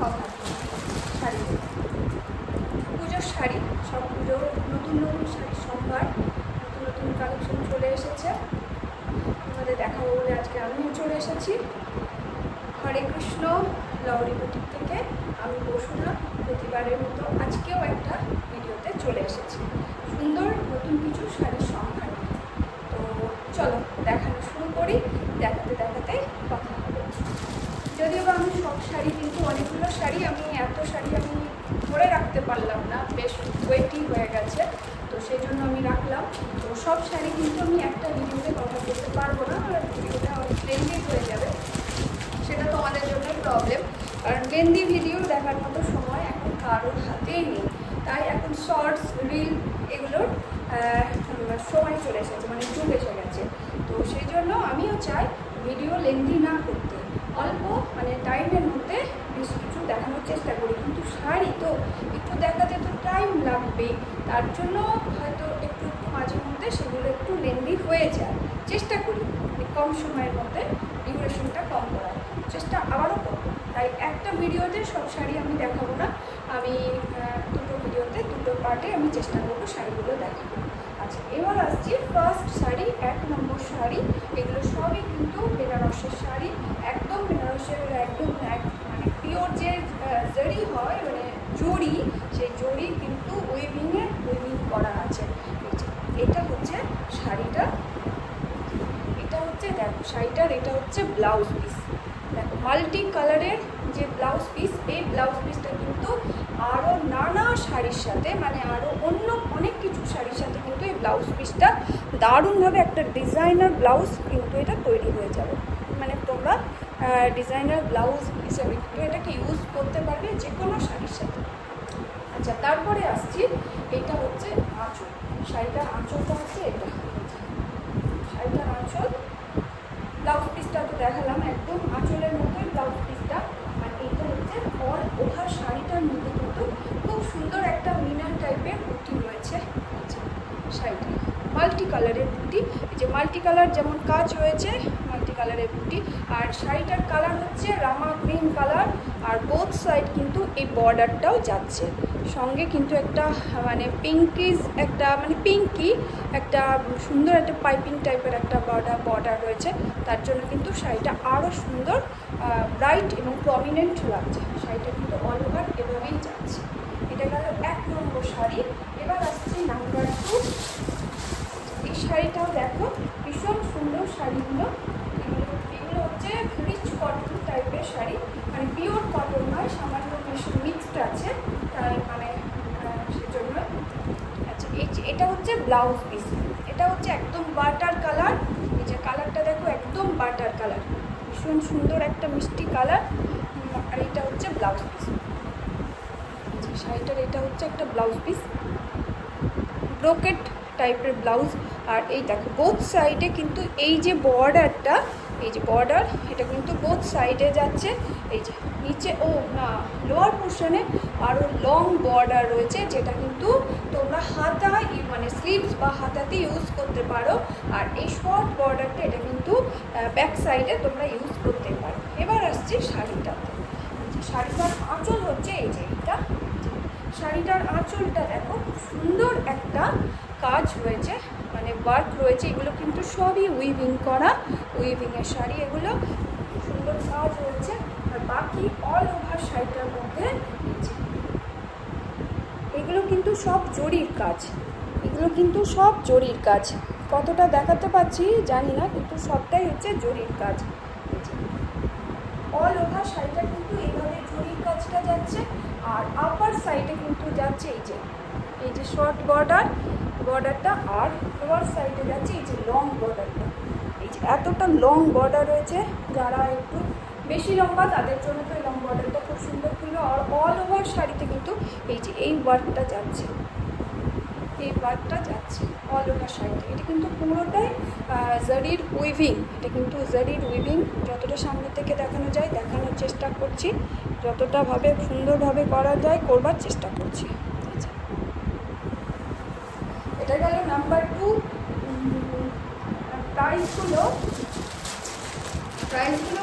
সব শাড়ি, পুজোর শাড়ি, সব পুজোর নতুন নতুন শাড়ি, সম্ভার নতুন নতুন কালেকশন চলে এসেছে। আমাদের দেখাবো বলে আজকে আমিও চলে এসেছি। হরে কৃষ্ণ, লাউরি বুটিক থেকে আমি বসুনা প্রতিবারের মতো আজকেও একটা ভিডিওতে চলে এসেছি সুন্দর নতুন কিছু শাড়ির সম্ভার। তো চলো দেখানো শুরু করি, দেখাতে দেখাতে কথা হবে। যদিও বা আমি সব শাড়ি, কিন্তু অনেকগুলো শাড়ি এত শাড়ি আমি ধরে রাখতে পারলাম না, বেশ ওয়েটি হয়ে গেছে, তো সেই জন্য আমি রাখলাম। তো সব শাড়ি কিন্তু আমি একটা ভিডিওতে কথা বলতে পারবো না, আর ভিডিওটা অনেক লেন্দি হয়ে যাবে, সেটা তো আমাদের জন্য প্রবলেম। কারণ লেন্দি ভিডিও দেখার মতো সময় এখন কারোর হাতেই নেই, তাই এখন শর্টস, রিল এগুলোর সময় চলে এসেছে, মানে যুগ এসে গেছে। তো সেই জন্য আমিও চাই ভিডিও লেন্দি না করতে, অল্প মানে টাইমের মধ্যে বেশ কিছু দেখানোর চেষ্টা করি। কিন্তু শাড়ি তো একটু দেখাতে তো টাইম লাগবেই, তার জন্য হয়তো একটু মাঝে মধ্যে সেগুলো একটু লেন্দি হয়ে যায়। চেষ্টা করি মানে কম সময়ের মধ্যে ডিউরেশনটা কম করার চেষ্টা আবারও করবো। তাই একটা ভিডিওতে সব শাড়ি আমি দেখাবো না, আমি দুটো ভিডিওতে দুটো পার্টে আমি চেষ্টা করবো শাড়িগুলো দেখাবো। আচ্ছা, এবার আসছি ফার্স্ট শাড়ি, 1 নম্বর শাড়ি। এগুলো সবই কিন্তু বেনারসের শাড়ি, একদম বেনারসের, একদম মানে পিওর যে জরি হয়, মানে জরি, সেই জরি কিন্তু উইভিং করা আছে। এটা হচ্ছে শাড়িটা, এটা হচ্ছে দেখো শাড়িটার, এটা হচ্ছে ব্লাউজ পিস। দেখো মাল্টি কালারের যে ব্লাউজ পিস, এই ব্লাউজ পিসটা কিন্তু আরও নানা শাড়ির সাথে, মানে আরও অন্য অনেক কিছু শাড়ির সাথে কিন্তু এই ব্লাউজ পিসটা দারুণভাবে একটা ডিজাইনার ব্লাউজ কিন্তু এটা তৈরি হয়ে যাবে। মানে তোমরা ডিজাইনার ব্লাউজ হিসেবে কিন্তু এটাকে ইউজ করতে পারবে যে কোনো শাড়ির সাথে। আচ্ছা, তারপরে আসছি, এটা হচ্ছে আঁচল। শাড়িটার আঁচলটা হচ্ছে এটা, শাড়িটার আঁচল। ব্লাউজ পিসটা তো দেখালাম, একদম আঁচলের মতোই ব্লাউজ পিসটা। আর এইটা হচ্ছে অল ওভার শাড়িটার মধ্যে কিন্তু খুব সুন্দর একটা মিনার টাইপের বুটি রয়েছে। আচ্ছা, শাড়িটা মাল্টি কালারের বুটি, এই যে মাল্টি কালার যেমন কাজ রয়েছে, মাল্টি কালারের বুটি। আর শাড়িটার কালার হচ্ছে রামা গ্রিন কালার, আর বোথ সাইড কিন্তু এই বর্ডারটাও যাচ্ছে, সঙ্গে কিন্তু একটা মানে পিঙ্কিশ, একটা মানে পিঙ্কি একটা সুন্দর একটা পাইপিং টাইপের একটা বর্ডার রয়েছে। তার জন্য কিন্তু শাড়িটা আরও সুন্দর ব্রাইট এবং প্রমিনেন্ট লাগছে। শাড়িটা কিন্তু অল ওভার এভাবেই যাচ্ছে। এটা গেল 1 নম্বর শাড়ি। এবার আসছি নাম্বার 2। এই শাড়িটাও দেখো ভীষণ সুন্দর শাড়িগুলো, এগুলো হচ্ছে রিচ কটন টাইপের শাড়ি, মানে পিওর কটন নয়, সামান্য মিক্সড আছে, তাই মানে সেজন্য। আচ্ছা, এটা হচ্ছে ব্লাউজ পিস, এটা হচ্ছে একদম বাটার কালার। এই যে কালারটা দেখো, একদম বাটার কালার, ভীষণ সুন্দর একটা মিষ্টি কালার। আর এটা হচ্ছে ব্লাউজ পিস। শাড়িটার এটা হচ্ছে একটা ব্লাউজ পিস, ব্রোকেট টাইপের ব্লাউজ। আর এই দেখো বোথ সাইডে কিন্তু এই যে বর্ডারটা, এই যে বর্ডার, এটা কিন্তু বোথ সাইডে যাচ্ছে। এই যে নিচে লোয়ার পোর্শনে আরও লং বর্ডার রয়েছে, যেটা কিন্তু তোমরা হাতা মানে স্লিভস বা হাতাতে ইউজ করতে পারো। আর এই শর্ট বর্ডারটা এটা কিন্তু ব্যাক সাইডে তোমরা ইউজ করতে পারো। এবার আসছে শাড়িটাতে। শাড়িটার আঁচল হচ্ছে এই যে এটা, শাড়িটার আঁচলটা দেখো খুব সুন্দর একটা কাজ রয়েছে, মানে ওয়ার্ক রয়েছে। এগুলো কিন্তু সবই উইভিং করা, উইভিংয়ের শাড়ি, এগুলো সুন্দর কাজ রয়েছে। আর বাকি অল ওভার শাড়িটার মধ্যে এগুলো কিন্তু সব জরির কাজ, এগুলো কিন্তু সব জরির কাজ। কতটা দেখাতে পাচ্ছি জানি না, কিন্তু সবটাই হচ্ছে জরির কাজ। অল ওভার শাড়িটা কিন্তু এইভাবে জরির কাজটা যাচ্ছে। আর আপার সাইডে কিন্তু যাচ্ছে এই যে শর্ট বর্ডারটা, আর লোয়ার সাইডে যাচ্ছে এই যে লং বর্ডারটা। এই যে এতটা লং বর্ডার রয়েছে, যারা একটু বেশি লম্বা তাদের জন্য তো এই লং বর্ডারটা খুব সুন্দর ছিল। আর অল ওভার শাড়িতে কিন্তু এই যে এই ওয়ার্কটা যাচ্ছে, এই ওয়ার্কটা যাচ্ছে অল ওভার শাড়িতে। এটা কিন্তু পুরোটাই জারির উইভিং, এটা কিন্তু জারির উইভিং। যতটা সামনে থেকে দেখানো যায় দেখানোর চেষ্টা করছি, যতটা সুন্দরভাবে করা যায় করবার চেষ্টা করছি। এটা গেল নাম্বার 2। প্রাইসগুলো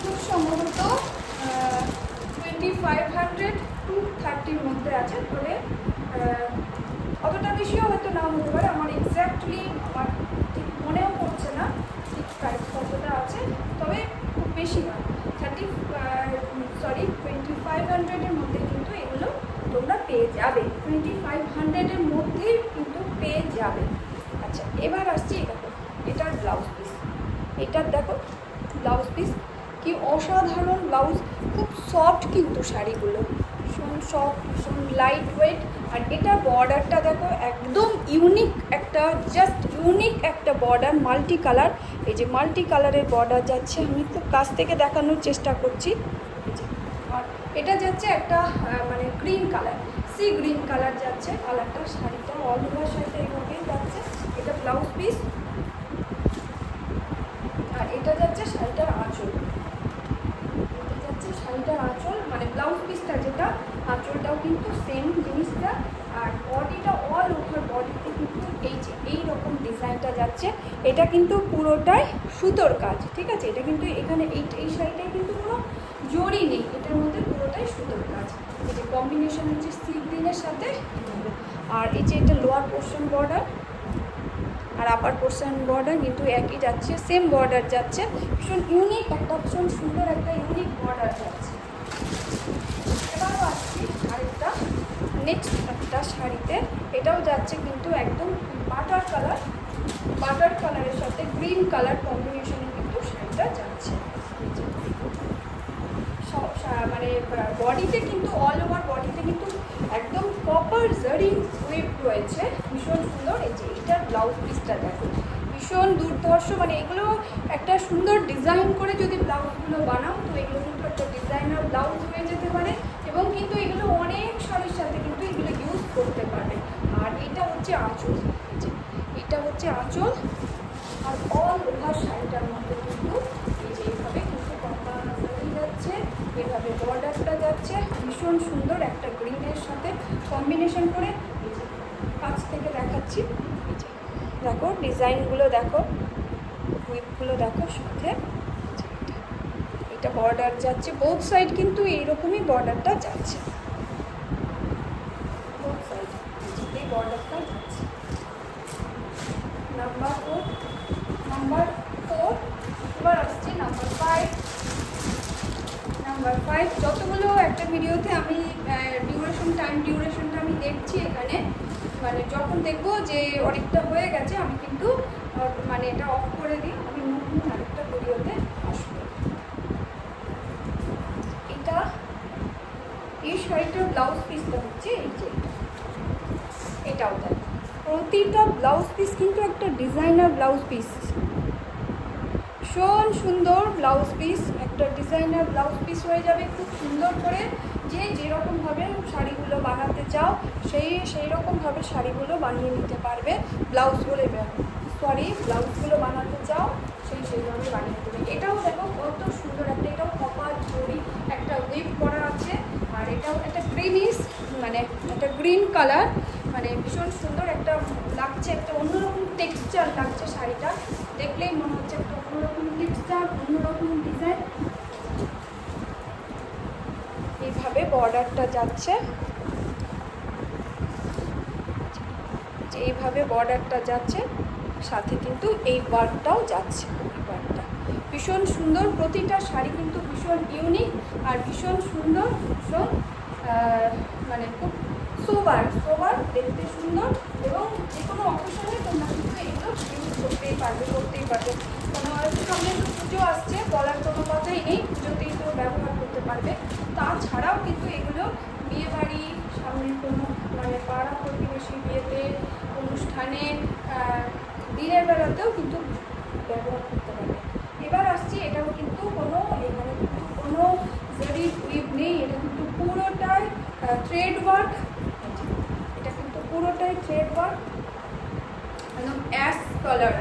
খুব সম্ভবত 2500 to 30 মধ্যে আছে। তবে অতটা বেশিও হয়তো নাও হতে পারে, আমার এক্স্যাক্টলি আমার ঠিক মনেও পড়ছে না ঠিক প্রাইস কতটা আছে, তবে খুব বেশি নয়। 2500-এর মধ্যে কিন্তু এগুলো তোমরা পেয়ে যাবে, 2500-এর মধ্যেই কিন্তু পেয়ে যাবে। আচ্ছা, এবার আসছি দেখো এটার ব্লাউজ পিস। এটার দেখো ব্লাউজ পিস কি অসাধারণ ব্লাউজ, খুব সফট কিন্তু শাড়িগুলো, ভীষণ সফট, ভীষণ লাইট ওয়েট। আর এটা বর্ডারটা দেখো একদম ইউনিক একটা, জাস্ট ইউনিক একটা বর্ডার, মাল্টি কালার। এই যে মাল্টি কালারের বর্ডার যাচ্ছে, আমি খুব কাছ থেকে দেখানোর চেষ্টা করছি। আর এটা যাচ্ছে একটা মানে green colour, sea green colour যাচ্ছে কালারটা। শাড়িটা অল ওভার শাড়িটা এইভাবেই যাচ্ছে। এটা ব্লাউজ পিস, আর এটা যাচ্ছে শাড়িটার আঁচল। এটা যাচ্ছে শাড়িটার আঁচল, মানে ব্লাউজ পিসটা যেটা, আঁচলটাও কিন্তু সেম জিনিসটা। আর বডিটা অল ওভার বডিতে কিন্তু এই যে এইরকম ডিজাইনটা যাচ্ছে। এটা কিন্তু পুরোটাই সুতোর কাজ, ঠিক আছে? এটা কিন্তু এখানে এই শাড়িটায় কিন্তু কোনো জড়ি নেই, এটার মধ্যে পুরোটাই সুতোর কাজ। এই যে কম্বিনেশন হচ্ছে সি গ্রিনের সাথে। আর এই যে এটা লোয়ার পোর্শন বর্ডার আর আপার পোর্শন বর্ডার কিন্তু একই যাচ্ছে, সেম বর্ডার যাচ্ছে। ভীষণ ইউনিক একটা, ভীষণ সুন্দর একটা ইউনিক বর্ডার যাচ্ছে। এবারও আসছি আরেকটা নেক্সট একটা শাড়িতে। এটাও যাচ্ছে কিন্তু একদম বাটার কালার, বাটার কালারের সাথে গ্রিন কালার কম্বিনেশনে কিন্তু শাড়িটা যাচ্ছে। মানে বডিতে কিন্তু অল ওভার বডিতে কিন্তু একদম কপার জারি ওয়েভ রয়েছে, ভীষণ সুন্দর। এই যে এটার ব্লাউজ পিসটা দেখো, ভীষণ দুর্ধর্ষ। মানে এগুলো একটা সুন্দর ডিজাইন করে যদি ব্লাউজগুলো বানাও, তো এগুলো কিন্তু একটা ডিজাইনার ব্লাউজ হয়ে যেতে পারে, এবং কিন্তু এগুলো অনেক শাড়ির সাথে কিন্তু এগুলো ইউজ করতে পারবে। আর এটা হচ্ছে আঁচল, এটা হচ্ছে আঁচল। আর অল ওভার শাড়িটার মধ্যে কিন্তু এই যে এইভাবে কিন্তু কপার জারি যাচ্ছে, এভাবে বর্ডারটা যাচ্ছে, ভীষণ সুন্দর একটা গ্রিনের সাথে কম্বিনেশন করে। এই যে কাছ থেকে দেখাচ্ছি, এই যে দেখো ডিজাইনগুলো দেখো, হুইপগুলো দেখো সাথে। এটা বর্ডার যাচ্ছে, বোথ সাইড কিন্তু এইরকমই বর্ডারটা যাচ্ছে, বোথ সাইড এই বর্ডারটা যাচ্ছে। নাম্বার 4। এবার আসছে নাম্বার 5। নাম্বার 5 যতগুলো একটা ভিডিওতে আমি টাইম ডিউরেশনটা আমি দেখছি এখানে, মানে যখন দেখবো যে অনেকটা হয়ে গেছে আমি কিন্তু মানে এটা অফ করে দিই, আমি নতুন আরেকটা ভিডিওতে আসবো। এটা এই শাড়িটার ব্লাউজ পিসটা হচ্ছে এই যে এটাও দেয়। প্রতিটা ব্লাউজ পিস কিন্তু একটা ডিজাইনার ব্লাউজ পিস, ভীষণ সুন্দর ব্লাউজ পিস, একটা ডিজাইনার ব্লাউজ পিস হয়ে যাবে খুব সুন্দর করে। যে যেরকমভাবে শাড়িগুলো বানাতে চাও সেই রকমভাবে শাড়িগুলো বানিয়ে নিতে পারবে। ব্লাউজগুলো বানাতে চাও সেইভাবে বানিয়ে দেবে। এটাও দেখো কত সুন্দর একটা, এটাও কপাল জড়ি একটা ওয়েভ করা আছে। আর এটাও একটা গ্রিনিশ, মানে একটা গ্রিন কালার, মানে ভীষণ সুন্দর একটা লাগছে, একটা অন্যরকম টেক্সচার লাগছে শাড়িটা দেখলেই মনে হচ্ছে একটা অন্যরকম টেক্সচার, অন্যরকম ডিজাইন। এইভাবে বর্ডারটা যাচ্ছে, এইভাবে বর্ডারটা যাচ্ছে, সাথে কিন্তু এই ওয়ার্কটাও যাচ্ছে। ওয়ার্কটা ভীষণ সুন্দর, প্রতিটা শাড়ি কিন্তু ভীষণ ইউনিক আর ভীষণ সুন্দর, ভীষণ মানে খুব সোবার দেখতে সুন্দর। এবং যে কোনো অকেশনে তোমরা কিন্তু এগুলো ইউজ করতেই পারবে। কোনো সামনে তো পুজো আসছে, বলার কোনো কথাই নেই, পুজোতেই তো ব্যবহার করতে পারবে। তাছাড়াও কিন্তু এগুলো বিয়েবাড়ি, সামনে কোনো মানে পাড়া প্রতিবেশী বিয়েতে, অনুষ্ঠানে, দিনের বেলাতেও কিন্তু ব্যবহার করতে পারবে। এবার আসছি, এটাও কিন্তু এখানে কিন্তু কোনো জারি উইভ নেই, এটা কিন্তু পুরোটাই থ্রেড ওয়ার্ক। এটা কিন্তু পুরোটাই থ্রেড ওয়ার্ক, একদম অ্যাশ কালার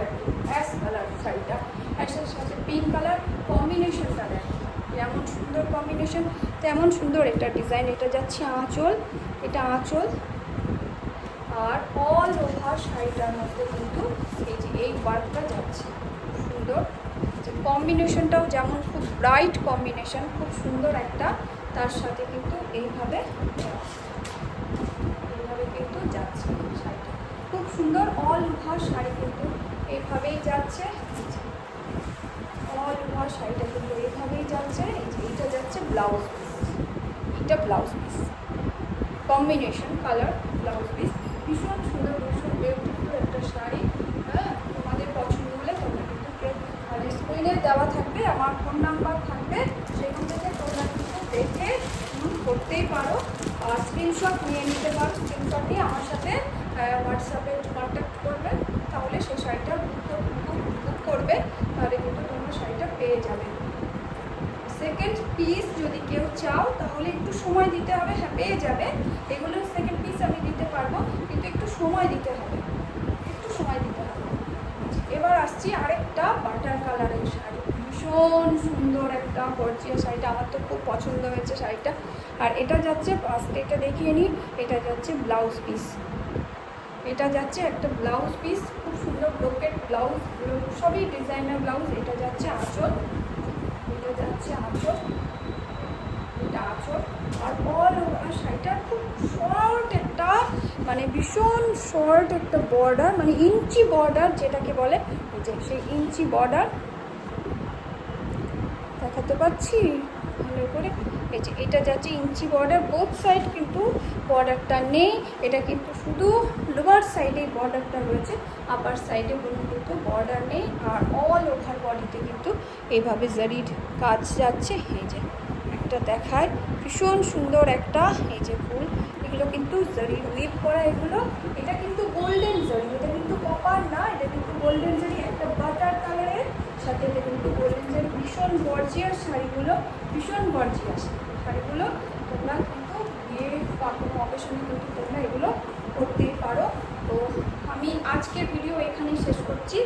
শাড়িটা, অ্যাশের সাথে পিঙ্ক কালার কম্বিনেশনটা দেখো, যেমন সুন্দর কম্বিনেশন তেমন সুন্দর একটা ডিজাইন। এটা যাচ্ছে আঁচল, এটা আঁচল। আর অল ওভার শাড়িটার মধ্যে কিন্তু এই যে এই ওয়ার্কটা যাচ্ছে সুন্দর। যে কম্বিনেশনটাও যেমন খুব ব্রাইট কম্বিনেশন, খুব সুন্দর একটা তার সাথে কিন্তু এইভাবে কিন্তু যাচ্ছে শাড়িটা, খুব সুন্দর অল ওভার শাড়ি কিন্তু এইভাবেই যাচ্ছে। অল ওভার শাড়িটা কিন্তু এইভাবেই যাচ্ছে। এই যে এইটা যাচ্ছে ব্লাউজ পিস, এটা blouse piece combination colour blouse piece, ভীষণ সুন্দর ভীষণ বিউটিফুল একটা শাড়ি। হ্যাঁ, তোমাদের পছন্দ হলে তোমরা কিন্তু স্ক্রিনে দেওয়া থাকবে, আমার ফোন নাম্বার থাকবে, সেখান থেকে তোমরা কিন্তু দেখে করতেই পারো, স্ক্রিনশট নিয়ে নিতে পারো। স্ক্রিনশট নিয়ে আমার সাথে হোয়াটসঅ্যাপে কন্ট্যাক্ট করবে, তাহলে সেই শাড়িটা বুক করবে, তাহলে কিন্তু তোমরা শাড়িটা পেয়ে যাবে। সেকেন্ড পিস যদি কেউ চাও তাহলে একটু সময় দিতে হবে। হ্যাঁ, পেয়ে যাবে, এগুলো সেকেন্ড পিস আমি দিতে পারবো, কিন্তু একটু সময় দিতে হবে, একটু সময় দিতে হবে। এবার আসছি আরেকটা বাটার কালারের শাড়ি, ভীষণ সুন্দর একটা গর্জিয়াস শাড়িটা, আমার তো খুব পছন্দ হয়েছে শাড়িটা। আর এটা যাচ্ছে, এটা দেখিয়ে নিই, এটা যাচ্ছে ব্লাউজ পিস, এটা যাচ্ছে একটা ব্লাউজ পিস, খুব সুন্দর ব্রোকেট ব্লাউজ, সবই ডিজাইনার ব্লাউজ। এটা যাচ্ছে আঁচল, এটা যাচ্ছে আঁচল, এটা আঁচল। আর অল ওভার শাড়িটা খুব শর্ট একটা, মানে ভীষণ শর্ট একটা বর্ডার, মানে ইঞ্চি বর্ডার যেটাকে বলে, যে সেই ইঞ্চি বর্ডার দেখাতে পাচ্ছি ভালো করে। এই যে এটা যাচ্ছে ইঞ্চি বর্ডার, বোথ সাইড কিন্তু বর্ডারটা নেই, এটা কিন্তু শুধু লোয়ার সাইডে বর্ডারটা রয়েছে, আপার সাইডে কোনো কিন্তু বর্ডার নেই। আর অল ওভার বডিতে কিন্তু এইভাবে জারির কাজ যাচ্ছে। এই যে একটা দেখায়, ভীষণ সুন্দর একটা, এই যে ফুল, এগুলো কিন্তু জারির উইভ করা, এগুলো এটা কিন্তু গোল্ডেন জারি, এটা কিন্তু কপার না, এটা কিন্তু গোল্ডেন জারি, একটা বাটার কালারের সাথে এটা কিন্তু গোল্ডেন জারি। ভীষণ গর্জিয়াস শাড়িগুলো, ভীষণ গর্জিয়াস শাড়িগুলো, তোমরা কিন্তু বিয়ে বা কোনো অকেশনে কিন্তু তোমরা এগুলো করতেই পারো। তো আমি আজকের ভিডিও এখানেই শেষ করছি।